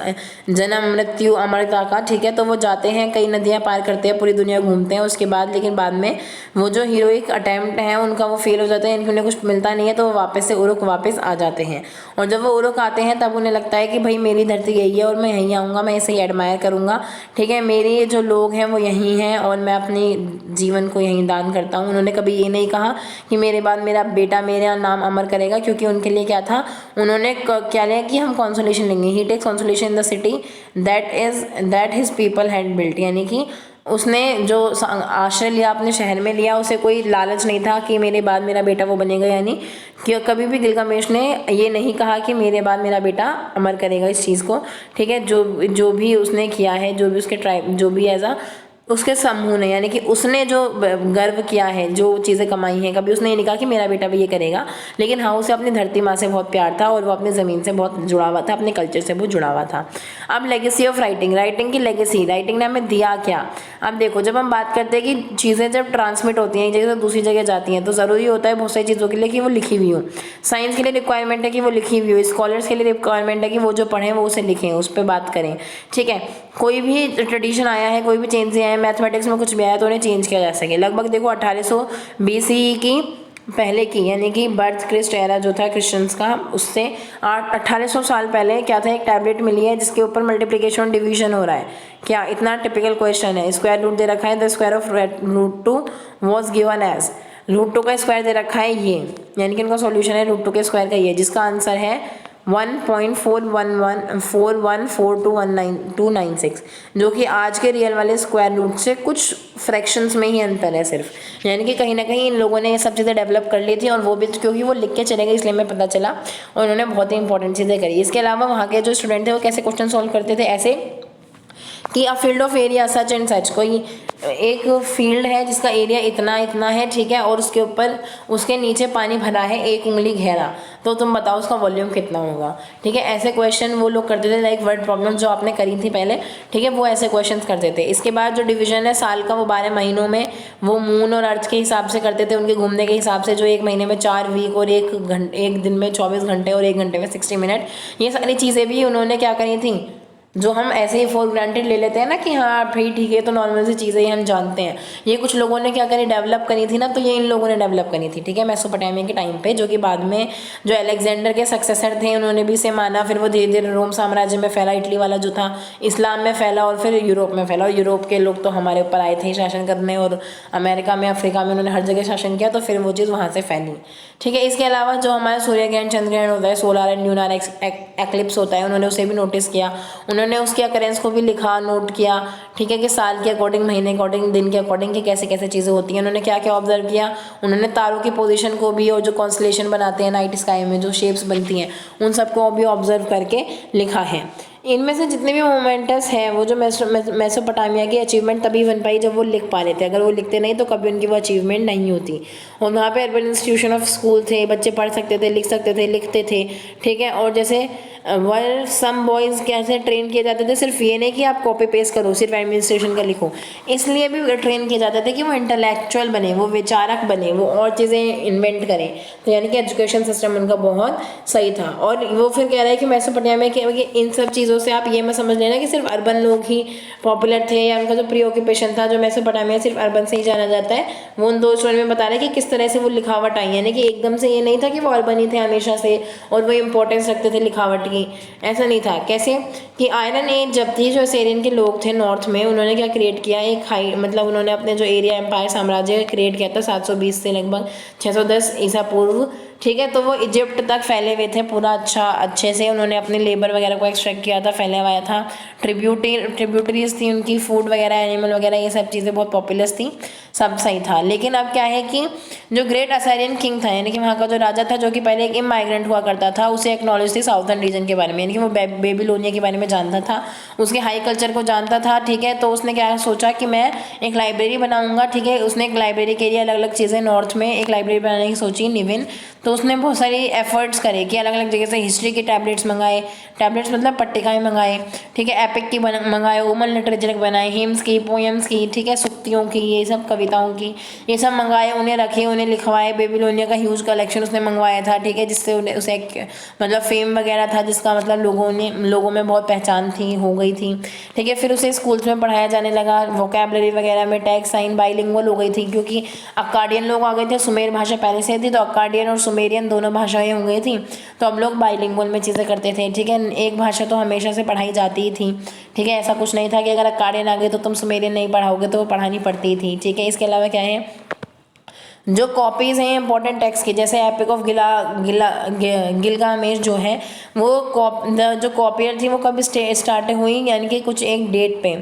जन्म मृत्यु अमरता का, ठीक है। तो वो जाते हैं, कई नदियाँ पार करते हैं, पूरी दुनिया घूमते हैं उसके बाद, लेकिन बाद में वो जो हीरोइक अटैम्प्ट है उनका वो फेल हो जाता है, उन्हें कुछ मिलता नहीं है, तो वो वापस से उरुक वापस आ जाते हैं। और जब वो उरुक आते हैं तब उन्हें लगता है कि भाई मेरी धरती यही है और मैं यहीं आऊँगा, मैं इसे एडमायर करूँगा, ठीक है, मेरे जो लोग हैं वो यहीं हैं और मैं अपनी जीवन को यहीं दान करता हूँ। उन्होंने कभी ये नहीं कहा कि मेरे बाद मेरा बेटा मेरा नाम अमर करेगा, क्योंकि उनके लिए क्या था, उन्होंने क्या लिया कि हम कॉन्सोलेशन लेंगे। He takes consolation in the city that his people had built, यानी कि उसने जो आश्रय लिया अपने शहर में लिया, उसे कोई लालच नहीं था कि मेरे बाद मेरा बेटा वो बनेगा, यानी कि कभी भी गिलगामेश ने ये नहीं कहा कि मेरे बाद मेरा बेटा अमर करेगा इस चीज़ को, ठीक है। जो भी उसने किया है, जो भी उसके ट्राइब, जो भी एज उसके समूह ने, यानी कि उसने जो गर्व किया है, जो चीज़ें कमाई हैं, कभी उसने ये नहीं कहा कि मेरा बेटा भी ये करेगा। लेकिन हाँ, उसे अपनी धरती माँ से बहुत प्यार था और वो अपनी ज़मीन से बहुत जुड़ा हुआ था, अपने कल्चर से बहुत जुड़ा हुआ था। अब लेगेसी ऑफ राइटिंग, राइटिंग की लेगेसी, राइटिंग ने हमें दिया क्या। अब देखो, जब हम बात करते हैं कि चीज़ें जब ट्रांसमिट होती हैं एक जगह से दूसरी जगह जाती हैं, तो ज़रूरी होता है बहुत सारी चीज़ों के लिए कि वो लिखी हुई हो। साइंस के लिए रिक्वायरमेंट है कि वो लिखी हुई हो, स्कॉलर्स के लिए रिक्वायरमेंट है कि वो जो पढ़ें वो उसे लिखें, उस पर बात करें, ठीक है। कोई भी ट्रेडिशन आया है, कोई भी चेंज आया है, मैथमेटिक्स में कुछ भी आया तो उन्हें चेंज किया जा सके। लगभग देखो 1800 BCE की पहले की, यानी कि बर्थ क्रिस्ट एरा जो था क्रिश्चियंस का, उससे 1800 साल पहले क्या था, एक टैबलेट मिली है जिसके ऊपर मल्टीप्लिकेशन और डिवीजन हो रहा है। क्या, इतना टिपिकल क्वेश्चन है। स्क्वायर रूट दे रखा है, the square of √2 was given as, √2 का स्क्वायर दे रखा है ये, यानी कि इनका सॉल्यूशन है √2 के स्क्वायर का ये, जिसका आंसर है 1.4114219296, जो कि आज के रियल वाले स्क्वायर रूट से कुछ फ्रैक्शंस में ही अंतर है सिर्फ। यानी कि कहीं ना कहीं इन लोगों ने ये सब चीज़ें डेवलप कर ली थी, और वो भी क्योंकि वो लिख के चले गए इसलिए हमें पता चला, और उन्होंने बहुत ही इंपॉर्टेंट चीज़ें करी। इसके अलावा वहाँ के जो स्टूडेंट थे वो कैसे क्वेश्चन सॉल्व करते थे, ऐसे कि a field of area such and such, कोई एक फील्ड है जिसका एरिया इतना इतना है, ठीक है, और उसके ऊपर उसके नीचे पानी भरा है 1 उंगली गहरा, तो तुम बताओ उसका वॉल्यूम कितना होगा, ठीक है। ऐसे क्वेश्चन वो लोग करते थे, लाइक वर्ड प्रॉब्लम जो आपने करी थी पहले, ठीक है, वो ऐसे क्वेश्चन करते थे। इसके बाद जो डिवीजन है साल का, वो 12 महीनों में वो मून और अर्थ के हिसाब से करते थे, उनके घूमने के हिसाब से, जो एक महीने में 4 वीक और एक दिन में 24 घंटे और 1 घंटे में 60 मिनट, ये सारी चीज़ें भी उन्होंने क्या करी थी, जो हम ऐसे ही फॉर ग्रांटेड ले लेते हैं ना कि हाँ भाई ठीक है, तो नॉर्मल सी चीज़ें ही हम जानते हैं, ये कुछ लोगों ने क्या करी, डेवलप करी थी ना, तो ये इन लोगों ने डेवलप करी थी, ठीक है, मेसोपोटामिया के टाइम पे, जो कि बाद में जो अलेक्जेंडर के सक्सेसर थे उन्होंने भी इसे माना। फिर वो धीरे धीरे रोम साम्राज्य में फैला, इटली वाला जो था, इस्लाम में फैला, और फिर यूरोप में फैला, और यूरोप के लोग तो हमारे ऊपर आए थे शासन करने, और अमेरिका में, अफ्रीका में उन्होंने हर जगह शासन किया, तो फिर वो चीज़ वहाँ से फैली, ठीक है। इसके अलावा जो हमारा सूर्य ग्रहण, चंद्र ग्रहण होता है, सोलर एंड ल्यूनर एक्लिप्स होता है, उन्होंने उसे भी नोटिस किया, उन्होंने उसकी अकरेंस को भी लिखा, नोट किया, ठीक है, कि साल के अकॉर्डिंग, महीने के अकॉर्डिंग, दिन के अकॉर्डिंग कि कैसे कैसे चीज़ें होती हैं। उन्होंने क्या क्या ऑब्जर्व किया, उन्होंने तारों की पोजीशन को भी, और जो कॉन्स्टलेशन बनाते हैं नाइट स्काई में जो शेप्स बनती हैं, उन सबको भी ऑब्जर्व करके लिखा है। इनमें से जितने भी मोमेंटस हैं वो जो मेसोपोटामिया की अचीवमेंट तभी बन पाई जब वो लिख पा रहे थे। अगर वो लिखते नहीं तो कभी उनकी वो अचीवमेंट नहीं होती। और वहाँ पे अर्बन इंस्टीट्यूशन ऑफ स्कूल थे, बच्चे पढ़ सकते थे, लिख सकते थे, लिखते थे, ठीक है। और जैसे वर सम बॉयज़ कैसे ट्रेन किए जाते थे, सिर्फ ये नहीं कि आप कॉपी पेस्ट करो, सिर्फ एडमिनिस्ट्रेशन का लिखो, इसलिए भी ट्रेन किए जाते थे कि वो इंटेलेक्चुअल बने, वो विचारक बने, वो और चीज़ें इन्वेंट करें। तो यानी कि एजुकेशन सिस्टम उनका बहुत सही था। और वो फिर कह रहा है कि मेसोपोटामिया में कि इन सब चीज़ों से आप ये मत समझ लेना कि सिर्फ अर्बन लोग ही पॉपुलर थे, या उनका जो प्री ऑक्यूपेशन था जो मेसोपोटामिया सिर्फ अर्बन से ही जाना जाता है। वो उन 2 स्टोरी में बता रहे हैं कि किस तरह से वो लिखावट आई, यानी कि एकदम से ये नहीं था कि वो अर्बन ही थे हमेशा से और वो इंपॉर्टेंस रखते थे लिखावट की, ऐसा नहीं था। कैसे कि आयरन एज जब थी, जो असेरियन के लोग थे नॉर्थ में, उन्होंने क्या क्रिएट किया, एक हाई मतलब उन्होंने अपने जो एरिया एम्पायर साम्राज्य क्रिएट किया था 720 से लगभग 610 ईसा पूर्व, ठीक है। तो वो इजिप्ट तक फैले हुए थे पूरा अच्छे से। उन्होंने अपने लेबर वगैरह को एक्सट्रैक्ट किया था, फैला हुआ था। ट्रिब्यूटरीज थी उनकी, फूड वगैरह, एनिमल वगैरह, ये सब चीज़ें बहुत पॉपुलर थी, सब सही था। लेकिन अब क्या है कि जो ग्रेट असारियन किंग था, यानी कि वहाँ का जो राजा था, जो कि पहले एक इमाइग्रेंट हुआ करता था, उसे एक नॉलेज थी साउथर्न रीजन के बारे में, यानी कि वो बेबीलोनिया के बारे में जानता था, उसके हाई कल्चर को जानता था, ठीक है। तो उसने क्या सोचा कि मैं एक लाइब्रेरी बनाऊंगा, ठीक है। उसने एक लाइब्रेरी के लिए अलग अलग चीज़ें, नॉर्थ में एक लाइब्रेरी बनाने की सोची, निविन। तो उसने बहुत सारी एफर्ट्स करे कि अलग अलग जगह से हिस्ट्री के टैबलेट्स मंगाए, टैबलेट्स मतलब पट्टिकाएँ मंगाए, ठीक है। एपिक की मंगाए, वुमन लिटरेचर बनाए, हिम्स की, पोएम्स की, ठीक है, सुक्तियों की, ये सब कविताओं की, ये सब मंगाए, उन्हें रखे, उन्हें लिखवाए। बेबीलोनिया का ह्यूज कलेक्शन उसने मंगवाया था, ठीक है, जिससे उसे एक मतलब फेम वगैरह था, जिसका मतलब लोगों में बहुत पहचान थी, हो गई थी, ठीक है। फिर उसे स्कूल्स में पढ़ाया जाने लगा, वोकेबलरी वगैरह में टेक्स्ट साइन बाइलिंगुअल हो गई थी, क्योंकि अक्काडियन लोग आ गए थे, सुमेर भाषा पहले से थी, तो अक्काडियन और सुमेरियन दोनों भाषाएं हो गई थी। तो अब लोग बाइलिंगुअल में चीज़ें करते थे, ठीक है। एक भाषा तो हमेशा से पढ़ाई जाती ही थी, ठीक है। ऐसा कुछ नहीं था कि अगर अक्काडियन आ गए तो तुम सुमेरियन नहीं पढ़ाओगे, तो वो पढ़ानी पड़ती थी, ठीक है। इसके अलावा क्या है, जो कॉपीज़ हैं इंपॉर्टेंट टेक्स्ट की, जैसे एपिक ऑफ गिलगामेश जो है, वो जो कॉपियर थी वो कब स्टार्ट हुई, यानी कि कुछ एक डेट पे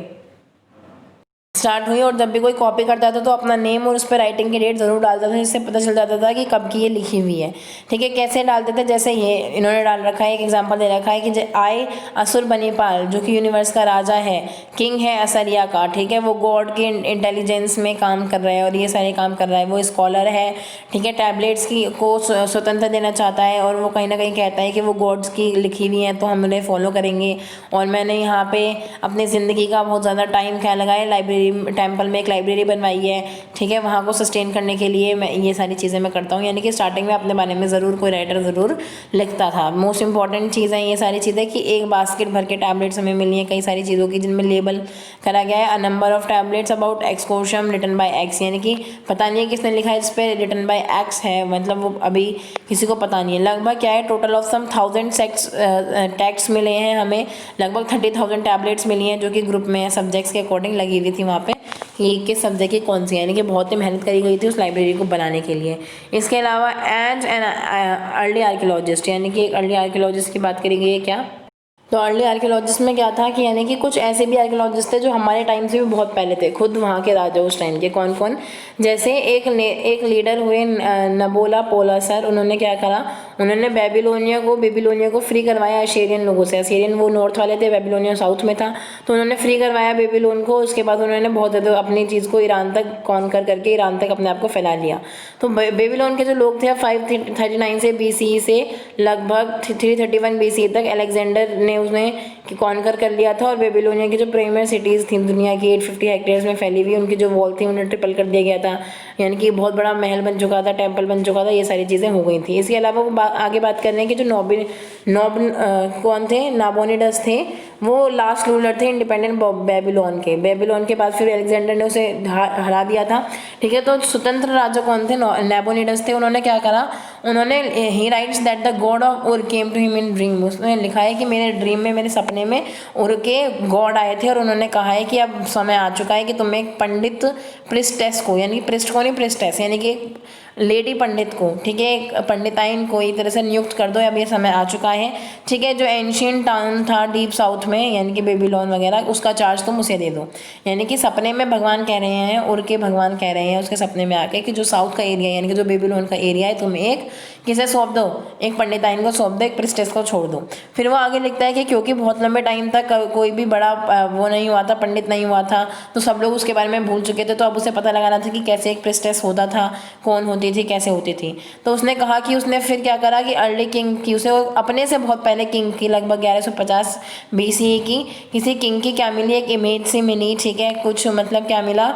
स्टार्ट हुई। और जब भी कोई कॉपी करता था तो अपना नेम और उस पर राइटिंग की डेट ज़रूर डालता था, जिससे पता चल जाता था कि कब की ये लिखी हुई है, ठीक है। कैसे डालते थे, जैसे ये इन्होंने डाल रखा है, एक एग्जांपल दे रखा है कि आई असुरबनीपाल, जो कि यूनिवर्स का राजा है, किंग है असरिया का, ठीक है। वो गॉड के इंटेलिजेंस में काम कर रहा है और ये सारे काम कर रहा है, वो स्कॉलर है, ठीक है। टैबलेट्स की को स्वतंत्र देना चाहता है, और वो कहीं ना कहीं कहता है कि वो गॉड्स की लिखी हुई हैं तो हम उन्हें फॉलो करेंगे। और मैंने यहाँ पे अपनी ज़िंदगी का बहुत ज़्यादा टाइम क्या लगाया, लाइब्रेरी टेम्पल में एक लाइब्रेरी बनवाई है, ठीक है। वहाँ को सस्टेन करने के लिए मैं ये सारी चीज़ें मैं करता हूँ, यानी कि स्टार्टिंग में अपने बारे में ज़रूर कोई राइटर ज़रूर लिखता था। मोस्ट इंपॉर्टेंट चीज़ है ये सारी चीज़ें कि एक बास्केट भर के टैबलेट्स हमें मिली हैं कई सारी चीज़ों की, जिनमें लेबल करा गया है a number of tablets about excosham written by X, यानी कि पता नहीं है किसने लिखा है, इस पर रिटन बाय एक्स है, मतलब वो अभी किसी को पता नहीं है। लगभग क्या है, टोटल ऑफ सम 1000 टेक्स्ट मिले हैं हमें, लगभग 30,000 टैबलेट्स मिली हैं, जो कि ग्रुप में सब्जेक्ट्स के अकॉर्डिंग लगी हुई थी वहाँ पे कि किस सब्जेक्ट की कौन सी, यानी कि बहुत ही मेहनत करी गई थी उस लाइब्रेरी को बनाने के लिए। इसके अलावा एज एन अर्ली आर्कियोलॉजिस्ट, यानी कि एक अर्ली आर्कियोलॉजिस्ट की बात करी गई है क्या, तो अर्ली आर्कियोलॉजिस्ट में क्या था कि यानी कि कुछ ऐसे भी आर्कियोलॉजिस्ट थे जो हमारे टाइम से भी बहुत पहले थे, खुद वहाँ के राजा उस टाइम के। कौन कौन, जैसे एक लीडर हुए नबोला पोलासर, उन्होंने क्या करा, उन्होंने बेबीलोनिया को फ्री करवाया अशेरियन लोगों से। अशेरियन वो नॉर्थ वाले थे, बेबीलोनिया साउथ में था, तो उन्होंने फ्री करवाया बेबीलोन को। उसके बाद उन्होंने बहुत ज़्यादा अपनी चीज़ को ईरान तक कॉन्कर करके ईरान तक अपने आप को फैला लिया। तो बेबीलोन के जो लोग थे 539 से BC से लगभग 331 BC तक अलेक्जेंडर ने उसने कॉन्कर कर लिया था। और बेबीलोनिया की जो प्रीमियर सिटीज़ थी दुनिया की 850 हेक्टेयर्स में फैली हुई, उनकी जो वॉल थी उन्हें ट्रिपल कर दिया गया था, यानी कि बहुत बड़ा महल बन चुका था, टेम्पल बन चुका था, ये सारी चीज़ें हो गई थी। इसके अलावा वो आगे बात कर रहे हैं कि जो कौन थे, नाबोनिडस थे, वो लास्ट रूलर थे इंडिपेंडेंट बेबीलोन के। बेबीलोन के बाद फिर अलेक्जेंडर ने उसे हरा दिया था, ठीक है। तो स्वतंत्र राजा कौन थे, नाबोनिडस थे। उन्होंने क्या करा, उन्होंने he writes that the god of Ur came to him in dream, उसने लिखा है कि मेरे ड्रीम में, मेरे सपने में उर के गॉड आए थे और उन्होंने कहा है कि अब समय आ चुका है कि तुम एक पंडित प्रिस्टेस को, यानी कि प्रिस्ट को नहीं, प्रिस्टेस यानी कि लेडी पंडित को, ठीक है, एक पंडिताइन को एक तरह से नियुक्त कर दो, अब ये समय आ चुका है, ठीक है। जो एंशियंट टाउन था डीप साउथ में, यानी कि बेबीलोन वगैरह, उसका चार्ज तुम उसे दे दो। यानी कि सपने में भगवान कह रहे हैं, उर के भगवान कह रहे हैं उसके सपने में आके कि जो साउथ का एरिया यानी कि जो बेबीलोन का एरिया है, तुम एक किसे सौंप दो, एक पंडिताइन को सौंप दो, एक प्रिस्टेस को छोड़ दो। फिर वो आगे लिखता है कि क्योंकि बहुत लंबे टाइम तक कोई भी बड़ा वो नहीं हुआ था, पंडित नहीं हुआ था, तो सब लोग उसके बारे में भूल चुके थे, तो अब उसे पता लगाना था कि कैसे एक प्रिस्टेस होता था, कौन होती थी, कैसे होती थी। तो उसने कहा कि उसने फिर क्या करा कि अर्ली किंग की, उसे अपने से बहुत पहले किंग की, लगभग 1150 BCE की किसी किंग की क्या मिली, एक इमेज से मिली, ठीक है, कुछ मतलब क्या मिला,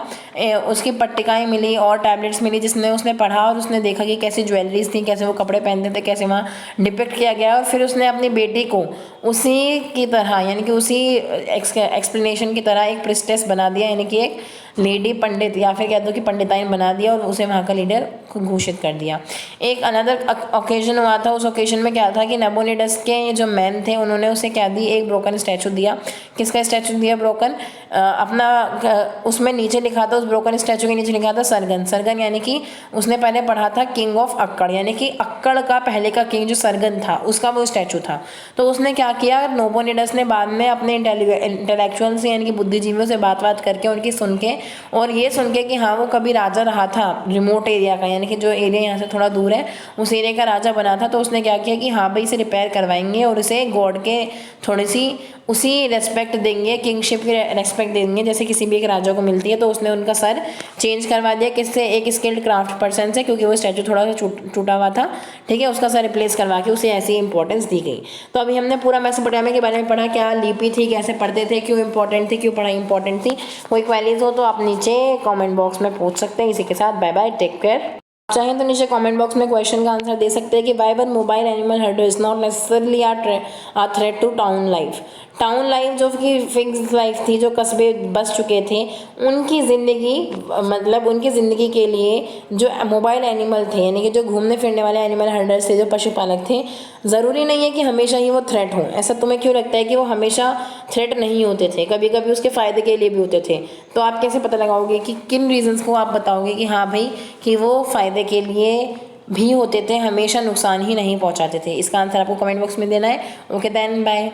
उसकी पट्टिकाएं मिली और टैबलेट्स मिली, जिसमें उसने पढ़ा और उसने देखा कि कैसी ज्वेलरीज थी, कैसे वो कपड़े पहनते थे, कैसे वहाँ डिपिक्ट किया गया। और फिर उसने अपनी बेटी को उसी की तरह, यानी कि उसी एक्सप्लेनेशन की तरह एक प्रिस्टेस बना दिया, यानी कि एक लेडी पंडित या फिर कह दो कि पंडिताइन बना दिया और उसे वहाँ का लीडर घोषित कर दिया। एक अनदर ओकेजन हुआ था, उस ओकेजन में क्या था कि नेबोनिडस के जो मैन थे उन्होंने उसे क्या दी, एक ब्रोकन स्टैचू दिया। किसका स्टैचू दिया ब्रोकन? अपना उसमें नीचे लिखा था, उस ब्रोकन स्टैचू के नीचे लिखा था सरगन। सरगन यानी कि उसने पहले पढ़ा था किंग ऑफ अक्कड़, यानी कि अक्कड़ का पहले का किंग जो सरगन था उसका वो स्टैचू था। तो उसने क्या किया, नोबोनिडस ने बाद में अपने इंटेलेक्चुअल से यानी कि बुद्धिजीवियों से बात करके उनकी सुन के, और ये सुन के कि हाँ वो कभी राजा रहा था रिमोट एरिया का, यानी कि जो एरिया यहाँ से थोड़ा दूर है उस एरिया का राजा बना था, तो उसने क्या किया कि हाँ भाई इसे रिपेयर करवाएंगे और इसे गॉड के थोड़ी सी उसी रेस्पेक्ट देंगे, किंगशिप की रेस्पेक्ट देंगे जैसे किसी भी एक राजा को मिलती है। तो उसने उनका सर चेंज करवा दिया, किससे, एक स्किल्ड क्राफ्ट पर्सन से, क्योंकि वो स्टैचू थोड़ा सा टूटा हुआ था, ठीक है, उसका सर रिप्लेस करवा के उसे ऐसी इंपॉर्टेंस दी गई। तो अभी हमने पूरा मेसोपोटामिया के बारे में पढ़ा, क्या लिपि थी, कैसे पढ़ते थे, क्यों इंपॉर्टेंट थी, क्यों पढ़ाई इंपॉर्टेंट थी। कोई क्वेरीज हो तो आप नीचे कमेंट बॉक्स में पूछ सकते हैं। इसी के साथ बाय बाय, टेक केयर। चाहें तो नीचे कमेंट बॉक्स में क्वेश्चन का आंसर दे सकते हैं कि why one mobile animal herder is not necessarily a threat to town life. Town life जो कि फिक्स लाइफ थी, जो कस्बे बस चुके थे, उनकी ज़िंदगी, मतलब उनकी ज़िंदगी के लिए जो मोबाइल एनिमल थे, यानी कि जो घूमने फिरने वाले एनिमल हर्डर्स थे, जो पशुपालक थे, ज़रूरी नहीं है कि हमेशा ही वो थ्रेट हों। ऐसा तुम्हें क्यों लगता है कि वो हमेशा थ्रेट नहीं होते थे, कभी कभी उसके फ़ायदे के लिए भी होते थे। तो आप कैसे पता लगाओगे कि किन रीजंस को आप बताओगे कि हाँ भाई कि वो फ़ायदे के लिए भी होते थे, हमेशा नुकसान ही नहीं पहुंचाते थे। इसका आंसर आपको कमेंट बॉक्स में देना है। Okay then bye.